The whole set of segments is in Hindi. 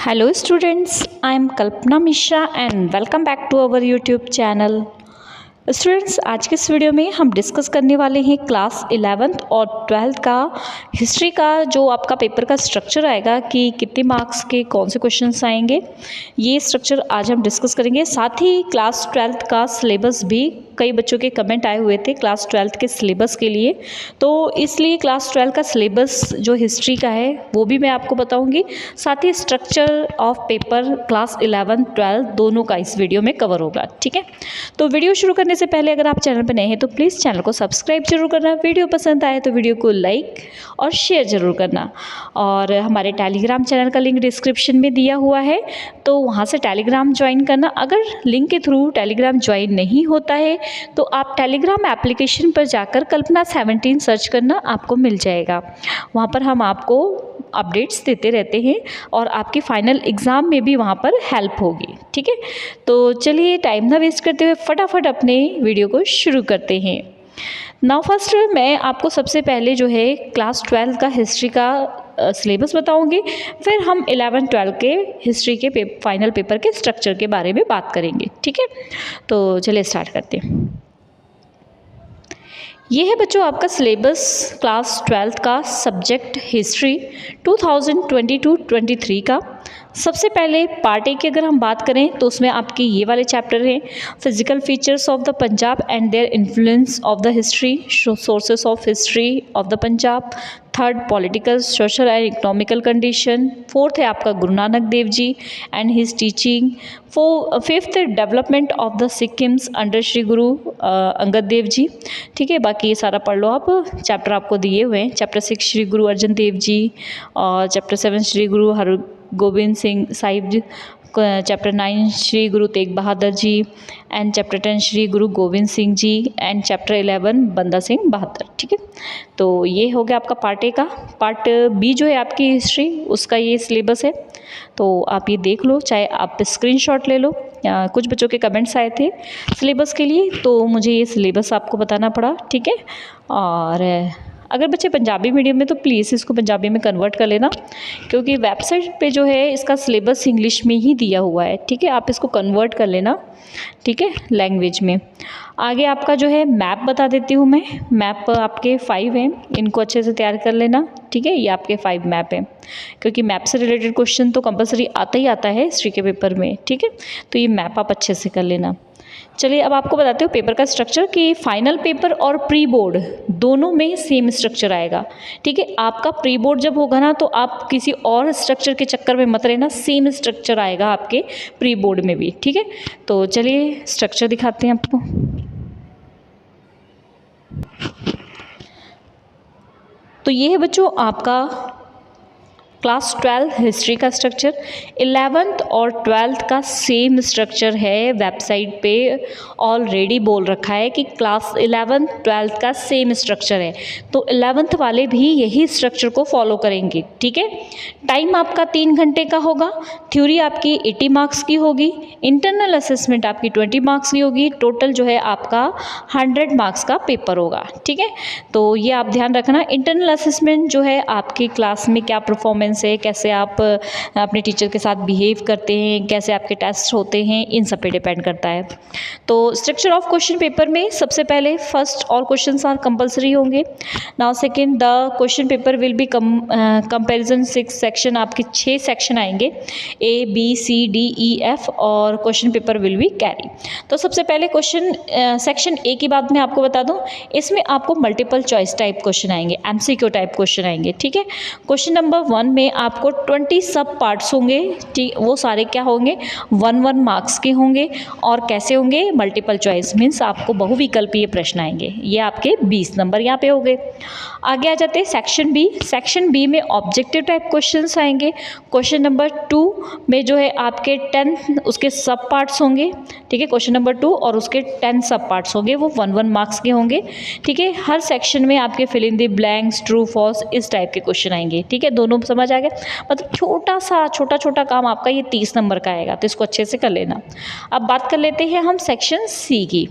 Hello students, I am Kalpana Mishra and welcome back to our YouTube channel. Students आज के इस वीडियो में हम डिस्कस करने वाले हैं क्लास 11th और 12th का हिस्ट्री का जो आपका पेपर का स्ट्रक्चर आएगा कि कितने मार्क्स के कौन से क्वेश्चंस आएंगे, ये स्ट्रक्चर आज हम डिस्कस करेंगे। साथ ही क्लास 12th का सिलेबस भी कई बच्चों के कमेंट आए हुए थे क्लास 12th के सिलेबस के लिए, तो इसलिए क्लास 12 का सिलेबस जो हिस्ट्री का है वो भी मैं आपको बताऊंगी। साथ ही स्ट्रक्चर ऑफ पेपर क्लास 11 12 दोनों का इस वीडियो में कवर होगा। ठीक है, तो वीडियो शुरू करने से पहले अगर आप चैनल पर नए हैं तो प्लीज़ चैनल को सब्सक्राइब जरूर करना, वीडियो पसंद आए तो वीडियो को लाइक और शेयर जरूर करना। और हमारे टेलीग्राम चैनल का लिंक डिस्क्रिप्शन में दिया हुआ है, तो वहाँ से टेलीग्राम ज्वाइन करना। अगर लिंक के थ्रू टेलीग्राम ज्वाइन नहीं होता है तो आप टेलीग्राम एप्लीकेशन पर जाकर कल्पना 17 सर्च करना, आपको मिल जाएगा। वहाँ पर हम आपको अपडेट्स देते रहते हैं और आपके फाइनल एग्ज़ाम में भी वहाँ पर हेल्प होगी। ठीक है, तो चलिए टाइम ना वेस्ट करते हुए फटाफट अपने वीडियो को शुरू करते हैं। नाउ फर्स्ट मैं आपको सबसे पहले जो है क्लास 12 का हिस्ट्री का सिलेबस बताऊंगी, फिर हम 11-12 के हिस्ट्री के फाइनल पेपर के स्ट्रक्चर के बारे में बात करेंगे। ठीक है, तो चलिए स्टार्ट करते हैं। ये है बच्चों आपका सिलेबस क्लास 12 का सब्जेक्ट हिस्ट्री 2022-23 का। सबसे पहले पार्ट ए की अगर हम बात करें तो उसमें आपके ये वाले चैप्टर हैं, physical features of the Punjab and their influence of the history, sources of history of the Punjab. Third political social and economical condition. Fourth है आपका Guru Nanak Dev ji and his teaching. Fifth development of the Sikhs under Shri Guru Angad Dev ji. ठीक है, बाकी ये सारा पढ़ लो आप, चैप्टर आपको दिए हुए हैं। चैप्टर 6 श्री गुरु अर्जन देव जी और chapter 7 Shri Guru Hargobind Singh Sahib ji, chapter 9 Shri Guru Tegh Bahadur ji and chapter 10 Shri Guru Govind Singh ji and chapter 11 बंदा सिंह बहादुर। ठीक है, तो ये हो गया आपका पार्ट ए का। पार्ट बी जो है आपकी हिस्ट्री, उसका ये सिलेबस है, तो आप ये देख लो, चाहे आप स्क्रीनशॉट ले लो। कुछ बच्चों के कमेंट्स आए थे सिलेबस के लिए, तो मुझे ये सिलेबस आपको बताना पड़ा। ठीक है, और अगर बच्चे पंजाबी मीडियम में तो प्लीज़ इसको पंजाबी में कन्वर्ट कर लेना, क्योंकि वेबसाइट पे जो है इसका सिलेबस इंग्लिश में ही दिया हुआ है। ठीक है, आप इसको कन्वर्ट कर लेना, ठीक है, लैंग्वेज में। आगे आपका जो है मैप बता देती हूँ मैं। मैप आपके 5 हैं, इनको अच्छे से तैयार कर लेना। ठीक है, ये आपके 5 मैप हैं, क्योंकि मैप से रिलेटेड क्वेश्चन तो कंपलसरी आता ही आता है हिस्ट्री के पेपर में। ठीक है, तो ये मैप आप अच्छे से कर लेना। चलिए अब आपको बताते हो पेपर का स्ट्रक्चर कि फाइनल पेपर और प्री बोर्ड दोनों में सेम स्ट्रक्चर आएगा। ठीक है, आपका प्री बोर्ड जब होगा ना तो आप किसी और स्ट्रक्चर के चक्कर में मत रहना, सेम स्ट्रक्चर आएगा आपके प्री बोर्ड में भी। ठीक है, तो चलिए स्ट्रक्चर दिखाते हैं आपको। तो ये है बच्चों आपका क्लास 12 हिस्ट्री का स्ट्रक्चर। 11th और 12th का सेम स्ट्रक्चर है, वेबसाइट पे ऑलरेडी बोल रखा है कि क्लास 11th 12th का सेम स्ट्रक्चर है, तो 11th वाले भी यही स्ट्रक्चर को फॉलो करेंगे। ठीक है, टाइम आपका 3 घंटे का होगा, थ्योरी आपकी 80 मार्क्स की होगी, इंटरनल असेसमेंट आपकी 20 मार्क्स की होगी, टोटल जो है आपका 100 मार्क्स का पेपर होगा। ठीक है, तो ये आप ध्यान रखना। इंटरनल असेसमेंट जो है आपकी क्लास में क्या परफॉर्मेंस है, कैसे आप अपने टीचर के साथ बिहेव करते हैं, कैसे आपके टेस्ट होते हैं, इन सब पे डिपेंड करता है। तो स्ट्रक्चर ऑफ क्वेश्चन पेपर में सबसे पहले first all questions are compulsory होंगे। Now second the question paper will be comparison 6 section, आपके 6 सेक्शन आएंगे A B C D E F और question paper will be carry. तो सबसे पहले क्वेश्चन सेक्शन ए की बात मैं आपको बता दूं, इसमें आपको मल्टीपल चॉइस टाइप क्वेश्चन आएंगे, MCQ टाइप क्वेश्चन आएंगे। ठीक है, क्वेश्चन नंबर 1 में आपको 20 सब पार्ट्स होंगे। ठीक, वो सारे क्या होंगे, 1-1 मार्क्स के होंगे। और कैसे होंगे, मल्टीपल चॉइस मीन्स आपको बहुविकल्पीय प्रश्न आएंगे, ये आपके 20 नंबर यहाँ पे हो गए। आगे आ जाते हैं सेक्शन बी। सेक्शन बी में ऑब्जेक्टिव टाइप क्वेश्चंस आएंगे। क्वेश्चन नंबर 2 में जो है आपके 10 उसके सब पार्ट्स होंगे। ठीक है, क्वेश्चन नंबर 2 और उसके 10 सब पार्ट्स होंगे, वो 1-1 मार्क्स के होंगे। ठीक है, हर सेक्शन में आपके fill in the blanks, true false, इस टाइप के क्वेश्चन आएंगे। ठीक है, दोनों समझ आ गए, मतलब छोटा काम आपका ये 30 नंबर का आएगा, तो इसको अच्छे से कर लेना। अब बात कर लेते हैं हम सेक्शन सी की।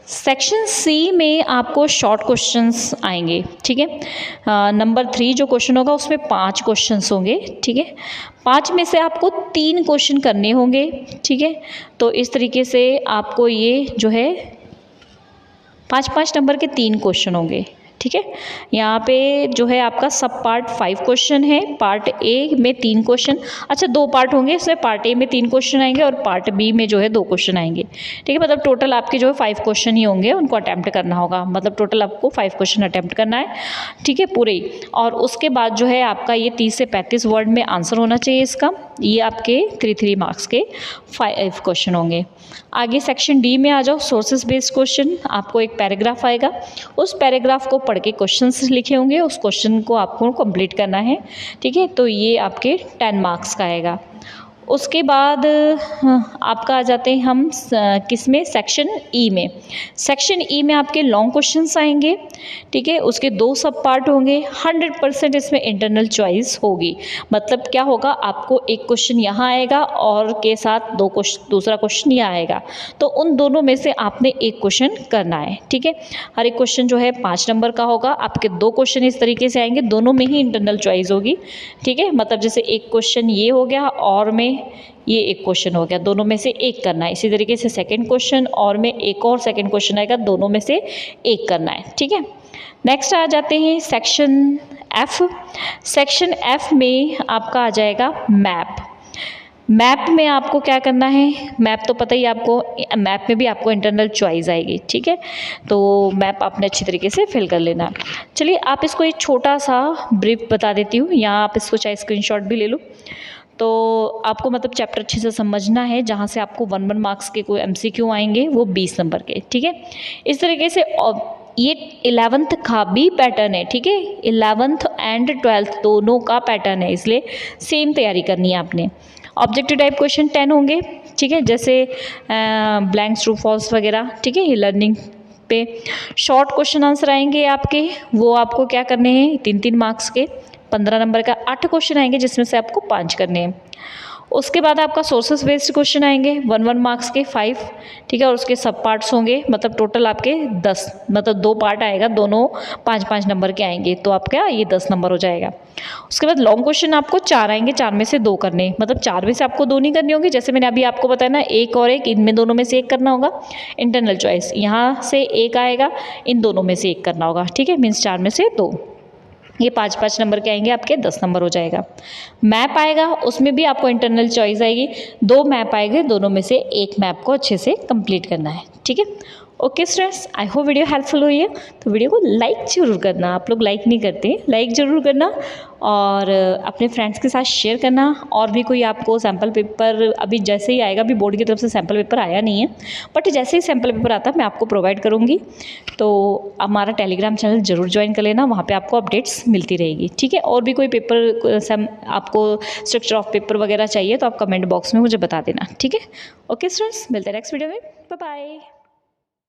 सेक्शन सी में आपको शॉर्ट क्वेश्चंस आएंगे, ठीक है। नंबर 3 जो क्वेश्चन होगा उसमें 5 क्वेश्चंस होंगे, ठीक है। 5 में से आपको 3 क्वेश्चन करने होंगे, ठीक है। तो इस तरीके से आपको ये जो है 5-5 नंबर के 3 क्वेश्चन होंगे, ठीक है। यहाँ पे जो है आपका सब पार्ट 5 क्वेश्चन है, पार्ट ए में 3 क्वेश्चन, अच्छा 2 पार्ट होंगे, इसमें पार्ट ए में 3 क्वेश्चन आएंगे और पार्ट बी में जो है 2 क्वेश्चन आएंगे, ठीक है। मतलब टोटल आपके जो है 5 क्वेश्चन ही होंगे, उनको अटैम्प्ट करना होगा, मतलब टोटल आपको 5 क्वेश्चन अटैम्प्ट करना है, ठीक है, पूरे ही। और उसके बाद जो है आपका ये 30 से 35 वर्ड में आंसर होना चाहिए इसका, ये आपके 3 मार्क्स के 5 क्वेश्चन होंगे। आगे सेक्शन डी में आ जाओ, सोर्सेज बेस्ड क्वेश्चन। आपको एक पैराग्राफ आएगा, उस पैराग्राफ को पढ़ के क्वेश्चंस लिखे होंगे, उस क्वेश्चन को आपको कंप्लीट करना है, ठीक है। तो ये आपके 10 मार्क्स का आएगा। उसके बाद आपका आ जाते हैं हम किस में, सेक्शन ई में। सेक्शन ई में आपके लॉन्ग क्वेश्चंस आएंगे, ठीक है। उसके 2 सब पार्ट होंगे, 100% इसमें इंटरनल चॉइस होगी। मतलब क्या होगा, आपको एक क्वेश्चन यहाँ आएगा और के साथ दूसरा क्वेश्चन यहाँ आएगा, तो उन दोनों में से आपने एक क्वेश्चन करना है, ठीक है। हर एक क्वेश्चन जो है 5 नंबर का होगा। आपके 2 क्वेश्चन इस तरीके से आएंगे, दोनों में ही इंटरनल चॉइस होगी, ठीक है। मतलब जैसे एक क्वेश्चन ये हो गया और में ये एक क्वेश्चन हो गया, दोनों में से एक करना है। इसी तरीके से सेकंड क्वेश्चन और में एक और सेकंड क्वेश्चन आएगा, दोनों में से एक करना है, ठीक है। नेक्स्ट आ जाते हैं सेक्शन एफ। सेक्शन एफ में आपका आ जाएगा मैप। मैप में आपको क्या करना है, मैप तो पता ही आपको, मैप में भी आपको इंटरनल चॉइस आएगी, ठीक है। तो मैप आपने अच्छी तरीके से फिल कर लेना। चलिए आप इसको एक छोटा सा ब्रीफ बता देती हूँ, यहाँ आप इसको चाहे स्क्रीनशॉट भी ले लो। तो आपको मतलब चैप्टर अच्छे से समझना है, जहाँ से आपको 1 मार्क्स के कोई MCQ आएंगे वो 20 नंबर के, ठीक है। इस तरीके से ये 11th का भी पैटर्न है, ठीक है। 11th एंड 12th दोनों का पैटर्न है, इसलिए सेम तैयारी करनी है आपने। ऑब्जेक्टिव टाइप क्वेश्चन 10 होंगे, ठीक है, जैसे ब्लैंक्स ट्रू फॉल्स वगैरह, ठीक है। ये लर्निंग पे शॉर्ट क्वेश्चन आंसर आएंगे आपके, वो आपको क्या करने हैं, 3-3 मार्क्स के 15 नंबर का 8 क्वेश्चन आएंगे, जिसमें से आपको 5 करने हैं। उसके बाद आपका सोर्सेस बेस्ड क्वेश्चन आएंगे 1 मार्क्स के 5, ठीक है। और उसके सब पार्ट्स होंगे, मतलब टोटल आपके 10, मतलब 2 पार्ट आएगा, दोनों 5-5 नंबर के आएंगे, तो आपका ये 10 नंबर हो जाएगा। उसके बाद लॉन्ग क्वेश्चन आपको 4 आएंगे, 4 में से 2 करने, मतलब 4 में से आपको 2 नहीं करनी होगी, जैसे मैंने अभी आपको बताया ना, एक और एक, इनमें दोनों में से एक करना होगा। इंटरनल चॉइस यहाँ से एक आएगा, इन दोनों में से एक करना होगा, ठीक है। मीन्स 4 में से 2, ये 5-5 नंबर के आएंगे, आपके 10 नंबर हो जाएगा। मैप आएगा, उसमें भी आपको इंटरनल चॉइस आएगी, 2 मैप आएंगे, दोनों में से एक मैप को अच्छे से कंप्लीट करना है, ठीक है। Okay students, I hope video helpful हुई है, तो वीडियो को लाइक जरूर करना। आप लोग लाइक नहीं करते, लाइक ज़रूर करना और अपने फ्रेंड्स के साथ शेयर करना। और भी कोई आपको सैम्पल पेपर अभी जैसे ही आएगा, अभी बोर्ड की तरफ से सैम्पल पेपर आया नहीं है, बट जैसे ही सैम्पल पेपर आता है मैं आपको प्रोवाइड करूँगी। तो हमारा टेलीग्राम चैनल ज़रूर ज्वाइन कर लेना, वहाँ पर आपको अपडेट्स मिलती रहेगी, ठीक है। और भी कोई पेपर आपको स्ट्रक्चर ऑफ पेपर वगैरह चाहिए तो आप कमेंट बॉक्स में मुझे बता देना, ठीक है। ओके स्टूडेंट्स, मिलते हैं नेक्स्ट वीडियो में, बाय बाय।